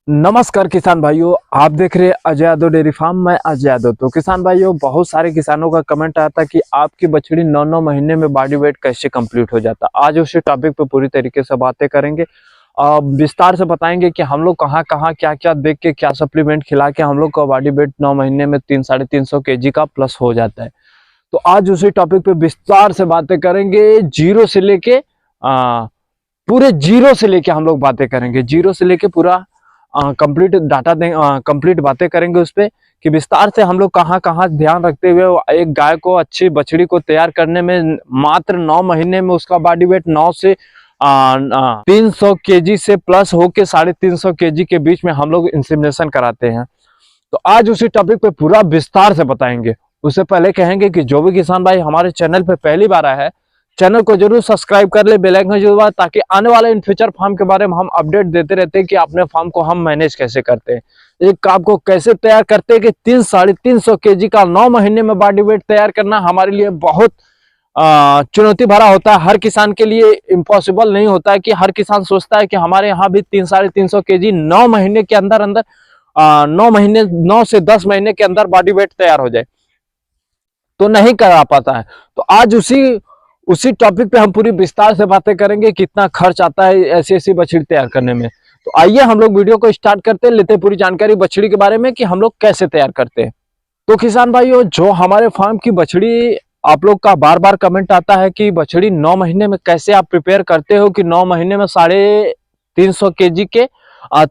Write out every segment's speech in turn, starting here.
नमस्कार किसान भाइयों, आप देख रहे हैं अजय यादव डेयरी फार्म। मैं अजय यादव। तो किसान भाइयों, बहुत सारे किसानों का कमेंट आता कि आपकी बछड़ी 9-9 महीने में बॉडी वेट कैसे कंप्लीट हो जाता। आज उसी टॉपिक पे पूरी तरीके से बातें करेंगे। विस्तार से बताएंगे कि हम लोग कहाँ कहाँ क्या क्या देख के, क्या सप्लीमेंट खिला के हम लोग का बॉडी वेट 9 महीने में 300-350 kg का प्लस हो जाता है। तो आज उसी टॉपिक पे विस्तार से बातें करेंगे। जीरो से लेके पूरे जीरो से लेके हम लोग बातें करेंगे। जीरो से लेके पूरा कंप्लीट डाटा दें, कंप्लीट बातें करेंगे उस पे कि विस्तार से हम लोग कहाँ कहाँ ध्यान रखते हुए एक गाय को, अच्छी बछड़ी को तैयार करने में मात्र 9 महीने में उसका बॉडी वेट 9 से 300 kg से प्लस होके 350 kg के बीच में हम लोग इंसेमिनेशन कराते हैं। तो आज उसी टॉपिक पे पूरा विस्तार से बताएंगे। उससे पहले कहेंगे कि जो भी किसान भाई हमारे चैनल पे पहली बार आया है, चैनल को जरूर सब्सक्राइब कर ले, बेल आइकन जरूर दबाएं, ताकि आने वाले इन फ्यूचर फार्म के बारे में हम अपडेट देते रहते हैं कि अपने फार्म को हम मैनेज कैसे करते हैं, एक आपको कैसे तैयार करते हैं कि 300-350 kg का 9 महीने में बॉडी वेट तैयार करना हमारे लिए बहुत चुनौती भरा होता है। हर किसान के लिए इम्पॉसिबल नहीं होता है कि हर किसान सोचता है कि हमारे यहाँ भी 300-350 kg 9 महीने के अंदर 9 से 10 महीने के अंदर बॉडी वेट तैयार हो जाए, तो नहीं करा पाता है। तो आज उसी टॉपिक पे हम पूरी विस्तार से बातें करेंगे, कितना खर्च आता है ऐसी ऐसी बछड़ी तैयार करने में। तो आइए हम लोग वीडियो को स्टार्ट करते हैं, लेते हैं पूरी जानकारी बछड़ी के बारे में कि हम लोग कैसे तैयार करते हैं। तो किसान भाइयों, जो हमारे फार्म की बछड़ी, आप लोग का बार बार कमेंट आता है कि बछड़ी 9 महीने में कैसे आप प्रिपेयर करते हो कि 9 महीने में 350 kg के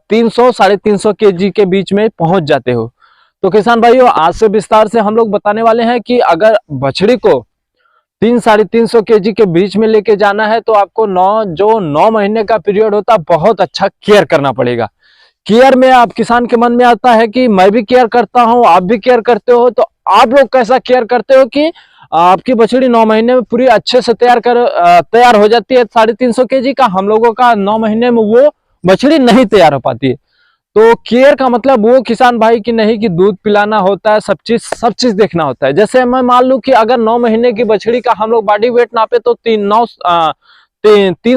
300-350 kg के बीच में पहुंच जाते हो। तो किसान भाइयों, आज से विस्तार से हम लोग बताने वाले हैं कि अगर बछड़ी को 300-350 kg के बीच में लेके जाना है तो आपको 9 महीने का पीरियड होता है, बहुत अच्छा केयर करना पड़ेगा। केयर में आप किसान के मन में आता है कि मैं भी केयर करता हूं, आप भी केयर करते हो, तो आप लोग कैसा केयर करते हो कि आपकी बछड़ी 9 महीने में पूरी अच्छे से तैयार हो जाती है 350 kg का। हम लोगों का 9 महीने में वो बछड़ी नहीं तैयार हो पाती है। तो केयर का मतलब वो किसान भाई की नहीं कि दूध पिलाना होता है, सब चीज देखना होता है। जैसे मैं मान लूं कि अगर 9 महीने की बछड़ी का हम लोग बॉडी वेट नापे तो 3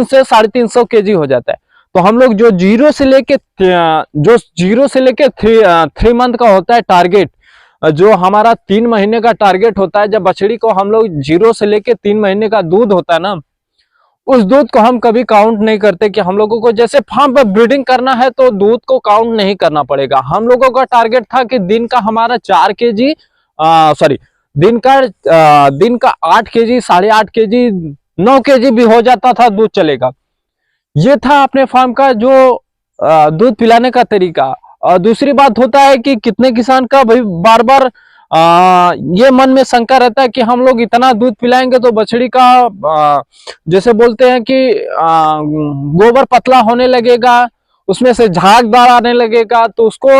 से 350 kg हो जाता है। तो हम लोग जो जीरो से लेके 3 मंथ का होता है टारगेट, जो हमारा 3 महीने का टारगेट होता है, जब बछड़ी को हम लोग 0 से लेके 3 महीने का दूध होता है ना, उस दूध को हम कभी काउंट नहीं करते कि हम लोगों को जैसे फार्म पर ब्रीडिंग करना है तो दूध को काउंट नहीं करना पड़ेगा। हम लोगों का टारगेट था कि दिन का हमारा 4 kg, दिन का 8 kg, 8.5 kg, 9 kg भी हो जाता था, दूध चलेगा। ये था अपने फार्म का जो दूध पिलाने का तरीका। और दूसरी बात होता है कि कितने किसान का भाई बार बार ये मन में शंका रहता है कि हम लोग इतना दूध पिलाएंगे तो बछड़ी का जैसे बोलते हैं कि गोबर पतला होने लगेगा, उसमें से झागदार आने लगेगा। तो उसको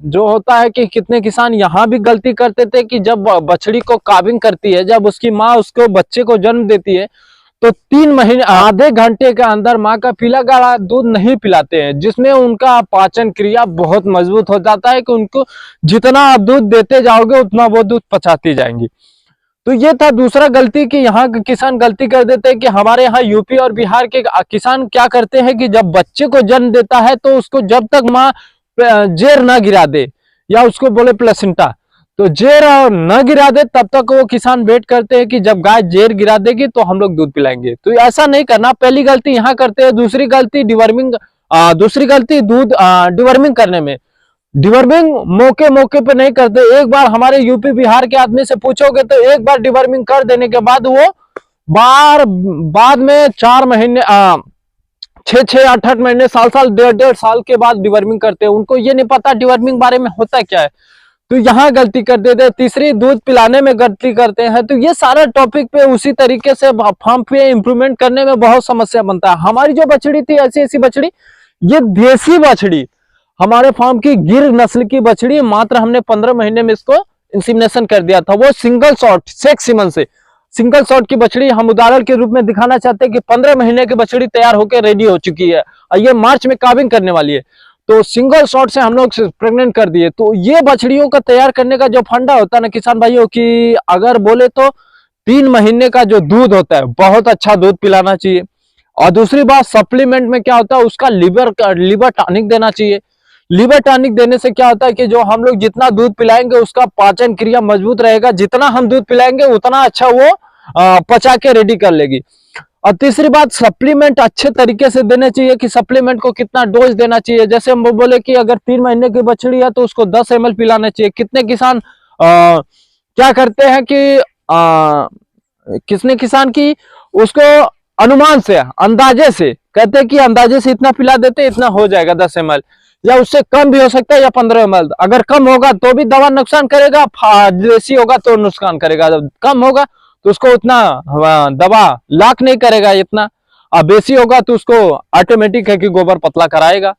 जो होता है कि कितने किसान यहाँ भी गलती करते थे कि जब बछड़ी को काबिंग करती है, जब उसकी माँ उसको बच्चे को जन्म देती है, तो 3 महीने आधे घंटे के अंदर माँ का पीला गाढ़ा दूध नहीं पिलाते हैं, जिसमें उनका पाचन क्रिया बहुत मजबूत हो जाता है कि उनको जितना आप दूध देते जाओगे उतना वो दूध पचाती जाएंगी। तो ये था दूसरा गलती कि यहाँ के किसान गलती कर देते हैं कि हमारे यहाँ यूपी और बिहार के किसान क्या करते हैं कि जब बच्चे को जन्म देता है तो उसको जब तक माँ जेर ना गिरा दे, या उसको बोले प्लेसेंटा, तो जेर न गिरा दे तब तक वो किसान वेट करते हैं कि जब गाय जेर गिरा देगी तो हम लोग दूध पिलाएंगे। तो ऐसा नहीं करना, पहली गलती यहाँ करते हैं। दूसरी गलती दूध डिवर्मिंग करने में। डिवर्मिंग मौके पे नहीं करते। एक बार हमारे यूपी बिहार के आदमी से पूछोगे तो एक बार डिवर्मिंग कर देने के बाद वो बाद में 4 महीने 6-6, 8-8 महीने, साल 1.5 साल के बाद डिवर्मिंग करते हैं। उनको ये नहीं पता डिवर्मिंग बारे में होता क्या है, तो यहाँ गलती कर देते हैं। तीसरी, दूध पिलाने में गलती करते हैं। तो ये सारा टॉपिक पे उसी तरीके से फार्म पे इंप्रूवमेंट करने में बहुत समस्या बनता है। हमारी जो बछड़ी थी ऐसी बछड़ी, ये देसी बछड़ी, हमारे फार्म की गिर नस्ल की बछड़ी, मात्र हमने 15 महीने में इसको इंसेमिनेशन कर दिया था, वो सिंगल शॉट सेक्स सीमन से। सिंगल शॉट की बछड़ी हम उदाहरण के रूप में दिखाना चाहते हैं कि 15 महीने की बछड़ी तैयार होकर रेडी हो चुकी है और ये मार्च में काबिंग करने वाली है। तो सिंगल शॉट से हम लोग प्रेग्नेंट कर दिए। तो ये बछड़ियों का तैयार करने का जो फंडा होता है ना किसान भाइयों, की अगर बोले तो 3 महीने का जो दूध होता है बहुत अच्छा दूध पिलाना चाहिए। और दूसरी बात, सप्लीमेंट में क्या होता है, उसका लिवर टॉनिक देना चाहिए। लीवर टॉनिक देने से क्या होता है कि जो हम लोग जितना दूध पिलाएंगे उसका पाचन क्रिया मजबूत रहेगा, जितना हम दूध पिलाएंगे उतना अच्छा वो पचा के रेडी कर लेगी। और तीसरी बात, सप्लीमेंट अच्छे तरीके से देने चाहिए कि सप्लीमेंट को कितना डोज देना चाहिए। जैसे हम बोले कि अगर 3 महीने की बछड़ी है तो उसको 10 ml पिलाना चाहिए। कितने किसान क्या करते हैं कि किसने किसान की उसको अनुमान से, अंदाजे से कहते हैं कि अंदाजे से इतना पिला देते, इतना हो जाएगा 10 ml, या उससे कम भी हो सकता है या 15 ml। अगर कम होगा तो भी दवा नुकसान करेगा, देसी होगा तो नुकसान करेगा। जब कम होगा तो उसको उतना दवा लाख नहीं करेगा इतना, और बेसी होगा तो उसको ऑटोमेटिक है कि गोबर पतला कराएगा।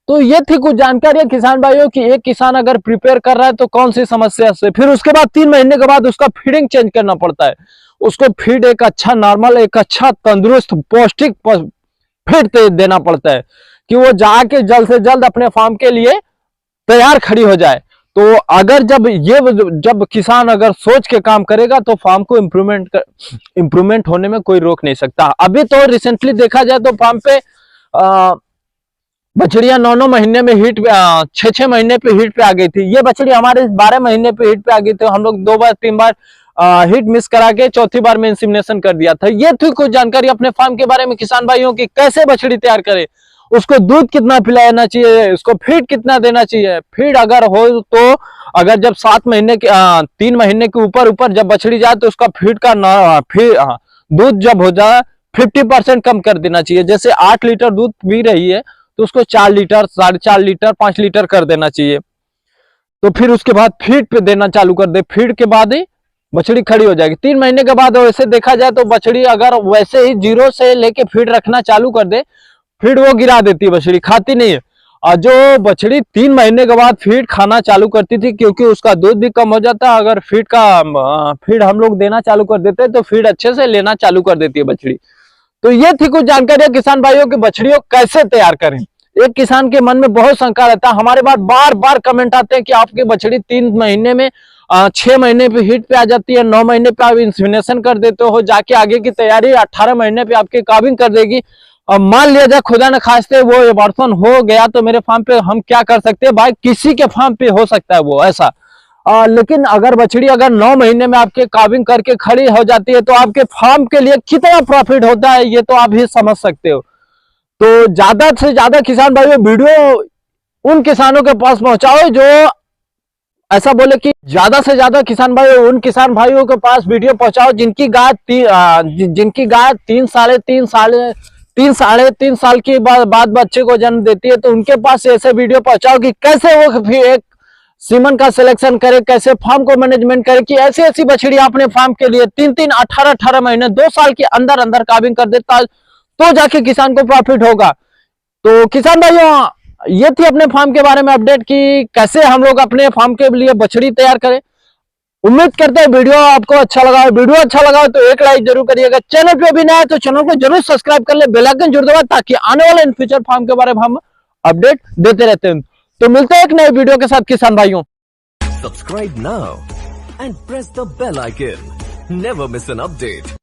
तो ये थी कुछ जानकारी किसान भाइयों की एक किसान अगर प्रिपेयर कर रहा है तो कौन सी समस्या से। फिर उसके बाद 3 महीने के बाद उसका फीडिंग चेंज करना पड़ता है। उसको फीड एक अच्छा नॉर्मल, एक अच्छा तंदुरुस्त पौष्टिक फीड देना पड़ता है कि वो जाके जल्द से जल्द अपने फार्म के लिए तैयार खड़ी हो जाए। तो अगर जब किसान अगर सोच के काम करेगा तो फार्म को इम्प्रूवमेंट होने में कोई रोक नहीं सकता। अभी तो रिसेंटली देखा जाए तो फार्म पे बछड़ियां 9 महीने में हीट पे 6 महीने पे हीट पे आ गई थी। ये बछड़ी हमारे 12 महीने पे हीट पे आ गई थी। हम लोग 2 बार 3 बार हीट मिस करा के चौथी बार में इंसेमिनेशन कर दिया था। ये थी कुछ जानकारी अपने फार्म के बारे में किसान भाइयों की, कैसे बछड़ी तैयार करे, उसको दूध कितना पिलाना चाहिए, उसको फीड कितना देना चाहिए। फीड अगर हो तो अगर जब 7 महीने के 3 महीने के ऊपर जब बछड़ी जाए तो उसका फीड का दूध जब हो जाए 50% कम कर देना चाहिए। जैसे 8 लीटर दूध पी रही है तो उसको 4 लीटर, 4.5 लीटर, 5 लीटर कर देना चाहिए। तो फिर उसके बाद फीड पे देना चालू कर दे। फीड के बाद ही बछड़ी खड़ी हो जाएगी। 3 महीने के बाद वैसे देखा जाए तो बछड़ी अगर वैसे ही 0 से लेके फीड रखना चालू कर दे, फीड वो गिरा देती है, बछड़ी खाती नहीं है। और जो बछड़ी 3 महीने के बाद फीड खाना चालू करती थी, क्योंकि उसका दूध भी कम हो जाता है, अगर फीड हम लोग देना चालू कर देते तो फीड अच्छे से लेना चालू कर देती है बछड़ी। तो ये थी कुछ जानकारी किसान भाइयों की बछड़ियों कैसे तैयार करें। एक किसान के मन में बहुत शंका रहता है, हमारे पास बार बार कमेंट आते हैं कि आपकी बछड़ी 3 महीने में 6 महीने पे हीट पे आ जाती है, 9 महीने पे आप इंसेमिनेशन कर देते हो, जाके आगे की तैयारी 18 महीने पे आपकी काविंग कर देगी। अब मान लिया जाए खुदा न खास्ते वो एबॉर्शन हो गया तो मेरे फार्म पे हम क्या कर सकते हैं। भाई किसी के फार्म पे हो सकता है वो ऐसा, लेकिन अगर बछड़ी अगर 9 महीने में आपके काविंग करके खड़ी हो जाती है तो आपके फार्म के लिए कितना प्रॉफिट होता है ये तो आप ही समझ सकते हो। तो ज्यादा से ज्यादा किसान भाइयों वीडियो उन किसानों के पास पहुंचाओ जो ऐसा बोले कि ज्यादा से ज्यादा किसान भाइयों उन किसान भाइयों के पास वीडियो पहुंचाओ जिनकी गाय 3 साढ़े 3 साल के बाद बच्चे को जन्म देती है। तो उनके पास ऐसे वीडियो पहुंचाओ कि कैसे वो फिर एक सीमन का सिलेक्शन करे, कैसे फार्म को मैनेजमेंट करे, कि ऐसी ऐसी बछड़ी अपने फार्म के लिए 3-3, 18-18 महीने 2 साल के अंदर अंदर काविंग कर देता तो जाके किसान को प्रॉफिट होगा। तो किसान भाइयों ये थी अपने फार्म के बारे में अपडेट की कैसे हम लोग अपने फार्म के लिए बछड़ी तैयार करें। उम्मीद करते हैं वीडियो आपको अच्छा लगा। वीडियो अच्छा लगा तो एक लाइक जरूर करिएगा। चैनल पे भी नया है तो चैनल को जरूर सब्सक्राइब कर ले, बेल आइकन जरूर दबाएं ताकि आने वाले इन फ्यूचर फार्म के बारे में हम अपडेट देते रहते हैं। तो मिलते हैं एक नए वीडियो के साथ किसान भाइयों। Subscribe now and press the bell icon. Never miss an update.